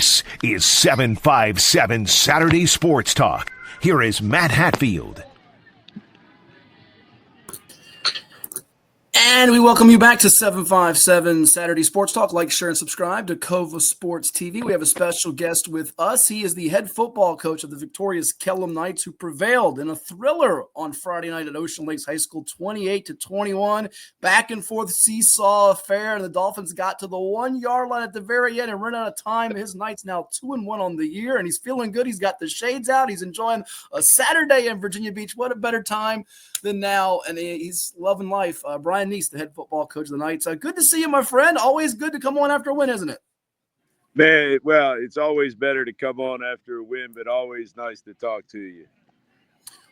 This is 757 Saturday Sports Talk. Here is Matt Hatfield. And we welcome you back to 757 Saturday Sports Talk. Like, share, and subscribe to CoVA Sports TV. We have a special guest with us. He is the head football coach of the victorious Kellam Knights, who prevailed in a thriller on Friday night at Ocean Lakes High School, 28-21. Back and forth seesaw affair, and the Dolphins got to the 1 yard line at the very end and ran out of time. His Knights now 2-1 on the year, and he's feeling good. He's got the shades out. He's enjoying a Saturday in Virginia Beach. What a better time than now, and he's loving life. Brian Neas, the head football coach of the Knights. Good to see you, my friend. Always good to come on after a win, isn't it? Man, well, it's always better to come on after a win, but always nice to talk to you.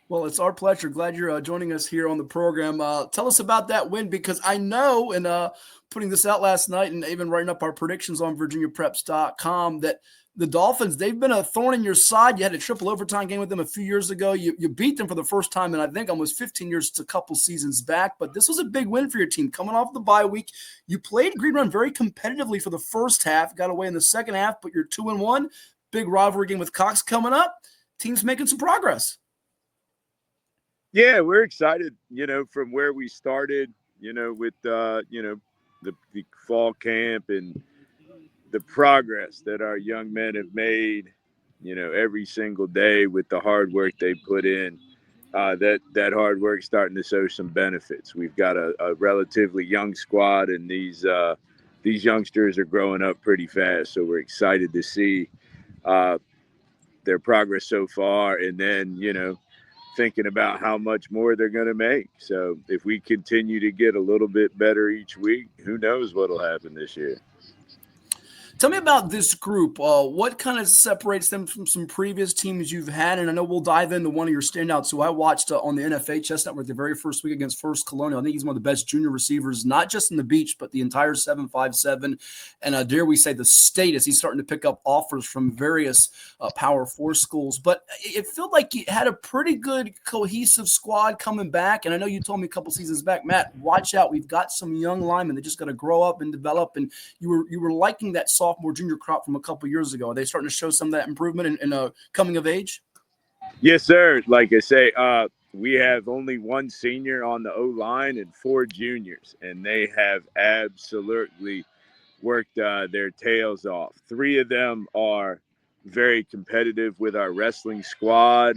Well, it's our pleasure. Glad you're joining us here on the program. Tell us about that win, because I know, and putting this out last night and even writing up our predictions on VirginiaPreps.com, that the Dolphins, they've been a thorn in your side. You had a triple overtime game with them a few years ago. You beat them for the first time in, I think, almost 15 years. It's a couple seasons back. But this was a big win for your team. Coming off the bye week, you played Green Run very competitively for the first half, got away in the second half, but you're 2-1. Big rivalry game with Cox coming up. Team's making some progress. Yeah, we're excited, from where we started, with, the fall camp and the progress that our young men have made, every single day with the hard work they put in. That hard work starting to show some benefits. We've got a relatively young squad, and these youngsters are growing up pretty fast. So we're excited to see their progress so far, and then, thinking about how much more they're going to make. So if we continue to get a little bit better each week, who knows what'll happen this year. Tell me about this group. What kind of separates them from some previous teams you've had? And I know we'll dive into one of your standouts who I watched on the NFHS Network the very first week against First Colonial. I think he's one of the best junior receivers, not just in the beach, but the entire 757. And dare we say the state, as he's starting to pick up offers from various Power 4 schools. But it felt like you had a pretty good cohesive squad coming back. And I know you told me a couple seasons back, Matt, watch out. We've got some young linemen. They just got to grow up and develop. And you were liking that sophomore junior crop from a couple years ago. Are they starting to show some of that improvement in coming of age? Yes, sir. Like I say, we have only one senior on the O-line and 4 juniors, and they have absolutely worked their tails off. 3 of them are very competitive with our wrestling squad,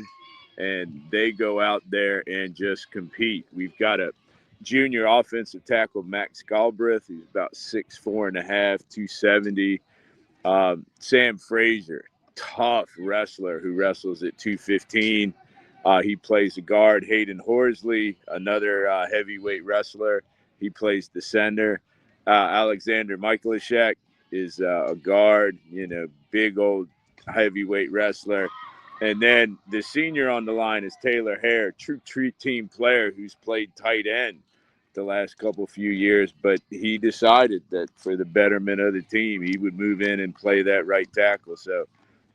and they go out there and just compete. We've got a junior offensive tackle, Max Galbraith. He's about 6'4.5", 270. Sam Frazier, tough wrestler who wrestles at 215. He plays the guard. Hayden Horsley, another heavyweight wrestler. He plays the center. Alexander Michaelishek is a guard, big old heavyweight wrestler. And then the senior on the line is Taylor Hare, true team player who's played tight end the last few years, but he decided that for the betterment of the team, he would move in and play that right tackle. So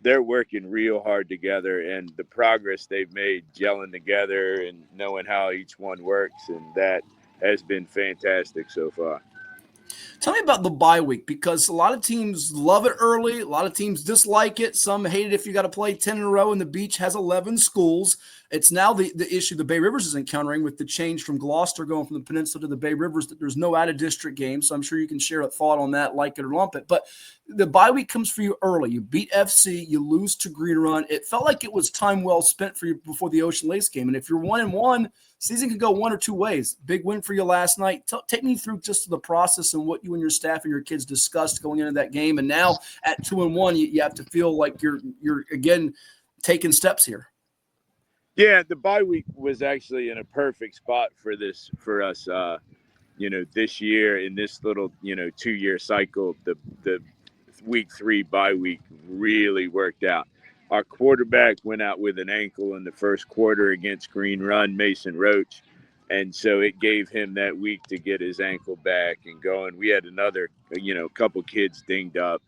they're working real hard together, and the progress they've made gelling together and knowing how each one works, and that has been fantastic so far. Tell me about the bye week, because a lot of teams love it early. A lot of teams dislike it. Some hate it if you got to play 10 in a row, and the beach has 11 schools. It's now the issue the Bay Rivers is encountering with the change from Gloucester going from the peninsula to the Bay Rivers, that there's no out-of-district games. So I'm sure you can share a thought on that, like it or lump it. But the bye week comes for you early. You beat FC. You lose to Green Run. It felt like it was time well spent for you before the Ocean Lakes game. And if you're 1-1, season could go one or two ways. Big win for you last night. Take me through just the process and what you and your staff and your kids discussed going into that game. And now at 2-1, you have to feel like you're again taking steps here. Yeah, the bye week was actually in a perfect spot for us. This year in this little 2-year cycle, the week 3 bye week really worked out. Our quarterback went out with an ankle in the first quarter against Green Run, Mason Roach. And so it gave him that week to get his ankle back and going. We had another, couple kids dinged up.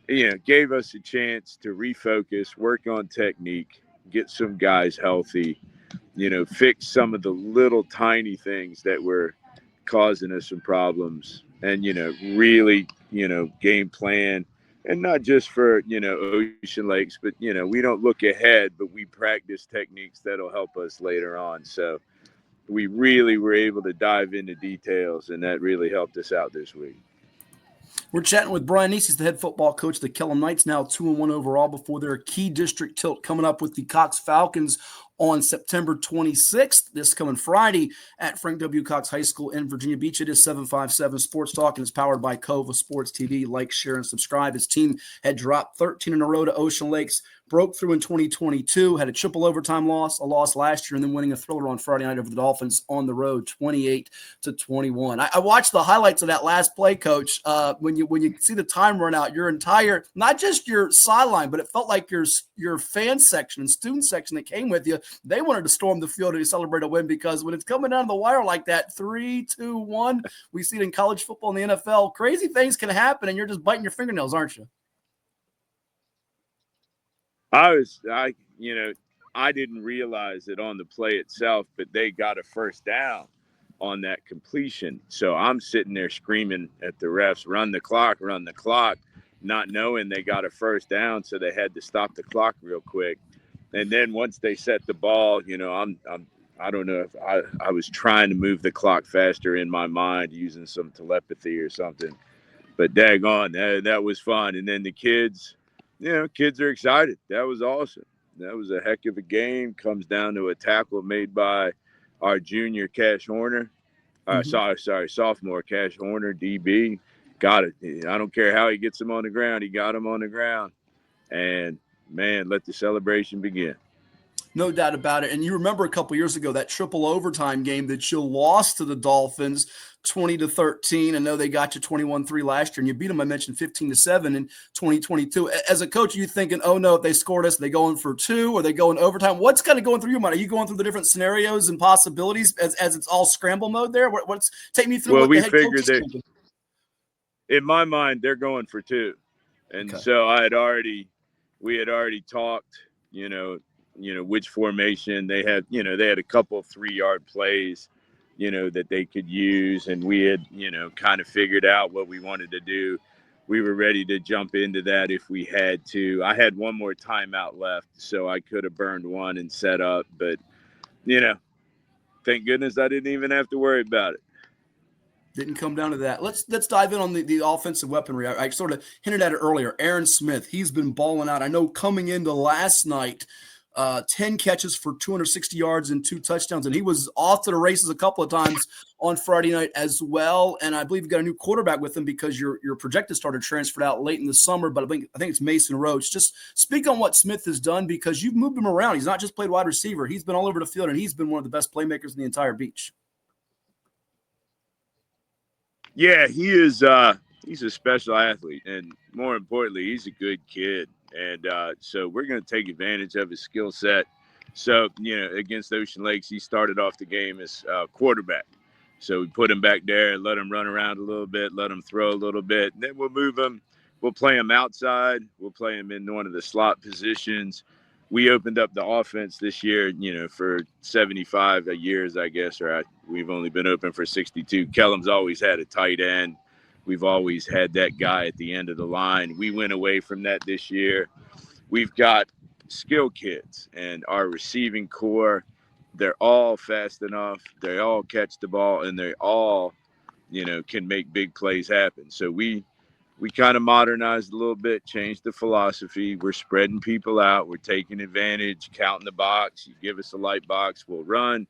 Gave us a chance to refocus, work on technique, get some guys healthy, fix some of the little tiny things that were causing us some problems, and, really, game plan and not just for, Ocean Lakes, but, we don't look ahead, but we practice techniques that'll help us later on. So we really were able to dive into details, and that really helped us out this week. We're chatting with Brian Neas. He's the head football coach of the Kellam Knights, now 2-1 overall before their key district tilt coming up with the Cox Falcons on September 26th, this coming Friday at Frank W. Cox High School in Virginia Beach. It is 757 Sports Talk, and it's powered by CoVA Sports TV. Like, share, and subscribe. His team had dropped 13 in a row to Ocean Lakes, broke through in 2022, had a triple overtime loss, a loss last year, and then winning a thriller on Friday night over the Dolphins on the road, 28-21. I watched the highlights of that last play, Coach. When you see the time run out, your entire, not just your sideline, but it felt like your fan section and student section that came with you, they wanted to storm the field to celebrate a win, because when it's coming down the wire like that, 3-2-1, we see it in college football and the NFL. Crazy things can happen, and you're just biting your fingernails, aren't you? I didn't realize it on the play itself, but they got a first down on that completion. So I'm sitting there screaming at the refs, run the clock, not knowing they got a first down. So they had to stop the clock real quick. And then once they set the ball, I don't know if I was trying to move the clock faster in my mind using some telepathy or something, but daggone, that was fun. And then the kids are excited. That was awesome. That was a heck of a game. Comes down to a tackle made by our junior Cash Horner. Sophomore Cash Horner, DB. Got it. I don't care how he gets him on the ground. He got him on the ground. And, man, let the celebration begin. No doubt about it. And you remember a couple years ago, that triple overtime game that you lost to the Dolphins 20-13. I know they got you 21-3 last year, and you beat them, I mentioned, 15-7 in 2022. As a coach, are you thinking, oh, no, if they scored us, are they going for two? Or are they going overtime? What's kind of going through your mind? Are you going through the different scenarios and possibilities as it's all scramble mode there? Take me through what the head coach is thinking. In my mind, they're going for two. And so we had already talked, which formation they had. They had a couple of 3-yard plays, that they could use. And we had, kind of figured out what we wanted to do. We were ready to jump into that if we had to. I had one more timeout left, so I could have burned one and set up. But, thank goodness I didn't even have to worry about it. Didn't come down to that. Let's dive in on the offensive weaponry. I sort of hinted at it earlier. Aaron Smith, he's been balling out. I know coming into last night, 10 catches for 260 yards and 2 touchdowns, and he was off to the races a couple of times on Friday night as well. And I believe you got a new quarterback with him, because your projected starter transferred out late in the summer, but I think it's Mason Roach. Just speak on what Smith has done, because you've moved him around. He's not just played wide receiver. He's been all over the field, and he's been one of the best playmakers in the entire beach. Yeah, he is. He's a special athlete, and more importantly, he's a good kid. And so we're going to take advantage of his skill set. So, against Ocean Lakes, he started off the game as quarterback. So we put him back there and let him run around a little bit, let him throw a little bit. And then we'll move him. We'll play him outside. We'll play him in one of the slot positions. We opened up the offense this year, for 75 years, I guess, or we've only been open for 62. Kellam's always had a tight end. We've always had that guy at the end of the line. We went away from that this year. We've got skill kids, and our receiving core, they're all fast enough. They all catch the ball, and they all, can make big plays happen. So we kind of modernized a little bit, changed the philosophy. We're spreading people out. We're taking advantage, counting the box. You give us a light box, we'll run.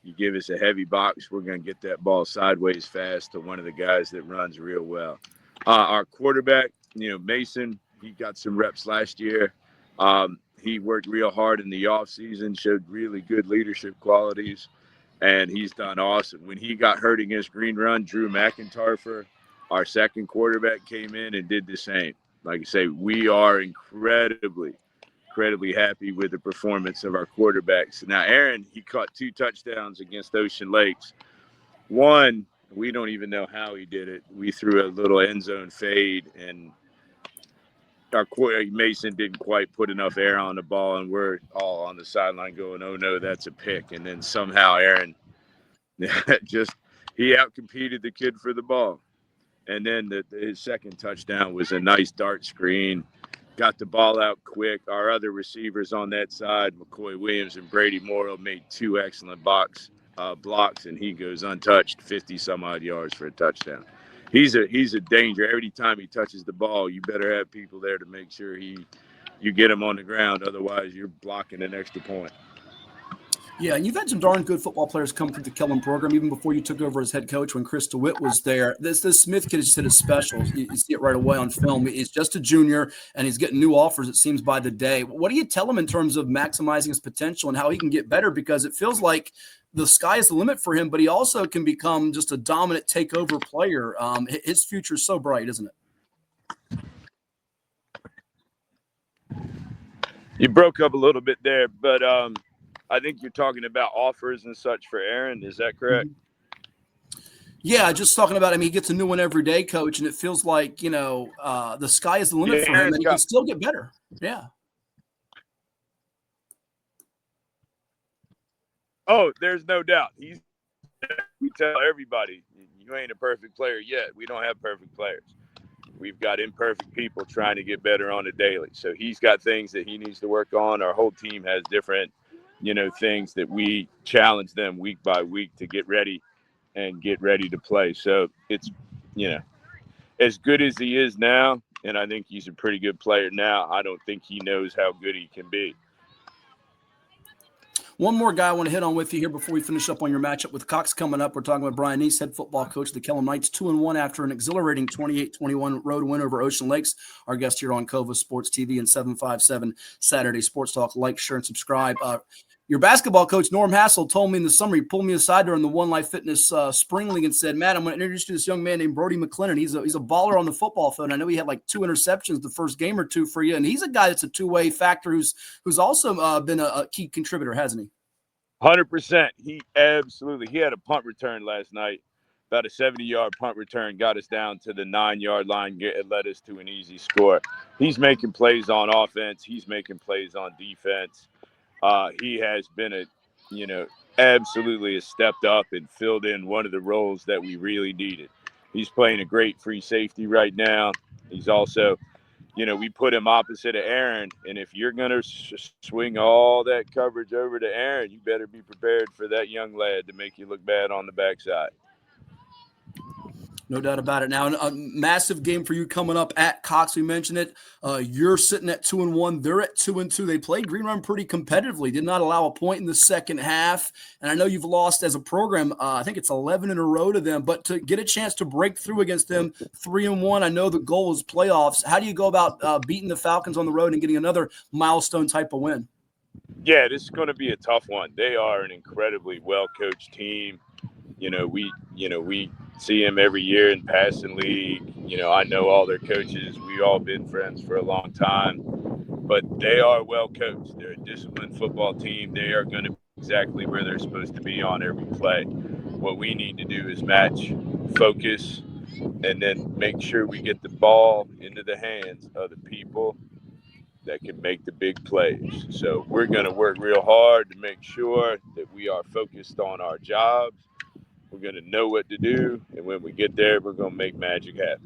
You give us a heavy box, we're going to get that ball sideways fast to one of the guys that runs real well. Our quarterback, Mason, he got some reps last year. He worked real hard in the offseason, showed really good leadership qualities, and he's done awesome. When he got hurt against Green Run, Drew McIntyre, our second quarterback, came in and did the same. Like I say, we are incredibly happy with the performance of our quarterbacks. Now, Aaron, he caught 2 touchdowns against Ocean Lakes. One, we don't even know how he did it. We threw a little end zone fade, and our Mason didn't quite put enough air on the ball, and we're all on the sideline going, oh, no, that's a pick. And then somehow Aaron he outcompeted the kid for the ball. And then his second touchdown was a nice dart screen. Got the ball out quick. Our other receivers on that side, McCoy Williams and Brady Morrow, made two excellent blocks, and he goes untouched, 50 some odd yards for a touchdown. He's a danger. Every time he touches the ball, you better have people there to make sure you get him on the ground. Otherwise, you're blocking an extra point. Yeah, and you've had some darn good football players come through the Kellam program even before you took over as head coach when Chris DeWitt was there. This Smith kid just hit his special. You see it right away on film. He's just a junior, and he's getting new offers, it seems, by the day. What do you tell him in terms of maximizing his potential and how he can get better? Because it feels like the sky is the limit for him, but he also can become just a dominant takeover player. His future is so bright, isn't it? You broke up a little bit there, but I think you're talking about offers and such for Aaron. Is that correct? Yeah, just talking about, he gets a new one every day, Coach, and it feels like, the sky is the limit for him, and he can still get better. Yeah. Oh, there's no doubt. We tell everybody, you ain't a perfect player yet. We don't have perfect players. We've got imperfect people trying to get better on a daily. So he's got things that he needs to work on. Our whole team has different things that we challenge them week by week to get ready to play. So it's, as good as he is now, and I think he's a pretty good player now, I don't think he knows how good he can be. One more guy I want to hit on with you here before we finish up on your matchup with Cox coming up. We're talking about Brian Neas, head football coach of the Kellam Knights, 2-1 after an exhilarating 28-21 road win over Ocean Lakes. Our guest here on CoVA Sports TV and 757 Saturday Sports Talk. Like, share, and subscribe. Your basketball coach, Norm Hassel, told me in the summer, he pulled me aside during the One Life Fitness Spring League and said, Matt, I'm going to introduce you to this young man named Brody McClellan. He's a baller on the football field. I know he had like 2 interceptions the first game or two for you, and he's a guy that's a two-way factor who's also been a key contributor, hasn't he? 100%. He had a punt return last night, about a 70-yard punt return, got us down to the 9-yard line. It led us to an easy score. He's making plays on offense. He's making plays on defense. He has been absolutely has stepped up and filled in one of the roles that we really needed. He's playing a great free safety right now. He's also, we put him opposite of Aaron, and if you're going to swing all that coverage over to Aaron, you better be prepared for that young lad to make you look bad on the backside. No doubt about it. Now, a massive game for you coming up at Cox. We mentioned it. You're sitting at 2-1. They're at 2-2. They played Green Run pretty competitively. Did not allow a point in the second half. And I know you've lost as a program. I think it's 11 in a row to them. But to get a chance to break through against them, 3-1. I know the goal is playoffs. How do you go about beating the Falcons on the road and getting another milestone type of win? Yeah, this is going to be a tough one. They are an incredibly well-coached team. We see them every year in passing league. I know all their coaches. We've all been friends for a long time, but they are well coached. They're a disciplined football team. They are going to be exactly where they're supposed to be on every play. What we need to do is match, focus, and then make sure we get the ball into the hands of the people that can make the big plays. So we're going to work real hard to make sure that we are focused on our jobs. We're going to know what to do, and when we get there, we're going to make magic happen.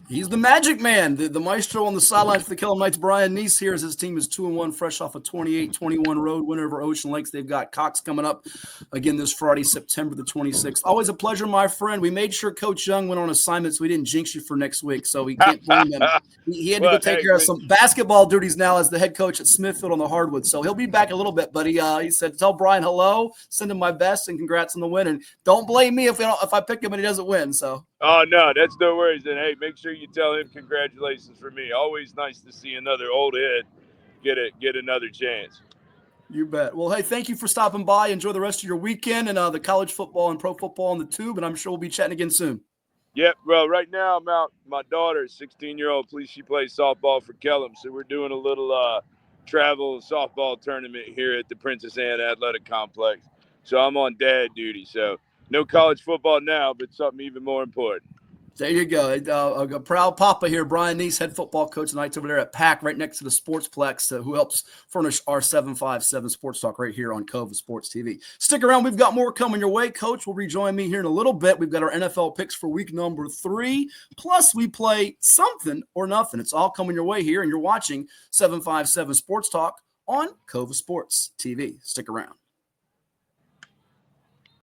He's the magic man, the maestro on the sidelines for the Kellam Knights, Brian Neas here as his team is 2-1, fresh off a 28-21 road win over Ocean Lakes. They've got Cox coming up again this Friday, September the 26th. Always a pleasure, my friend. We made sure Coach Young went on assignment so we didn't jinx you for next week, so we can't blame him. He had to go take care of some basketball duties now as the head coach at Smithfield on the hardwood, so he'll be back a little bit, but he said, tell Brian hello, send him my best, and congrats on the win, and don't blame me if I pick him and he doesn't win. So. Oh, no, that's no worries. And, hey, make sure you tell him congratulations for me. Always nice to see another old head get another chance. You bet. Well, hey, thank you for stopping by. Enjoy the rest of your weekend and the college football and pro football on the tube, and I'm sure we'll be chatting again soon. Yep. Well, right now I'm out. My daughter, 16-year-old, she plays softball for Kellam, so we're doing a little travel softball tournament here at the Princess Anne Athletic Complex. So I'm on dad duty, so no college football now, but something even more important. There you go. A proud papa here, Brian Neas, head football coach tonight over there at PAC, right next to the Sportsplex, who helps furnish our 757 Sports Talk right here on CoVA Sports TV. Stick around. We've got more coming your way. Coach will rejoin me here in a little bit. We've got our NFL picks for week number 3. Plus, we play something or nothing. It's all coming your way here, and you're watching 757 Sports Talk on CoVA Sports TV. Stick around.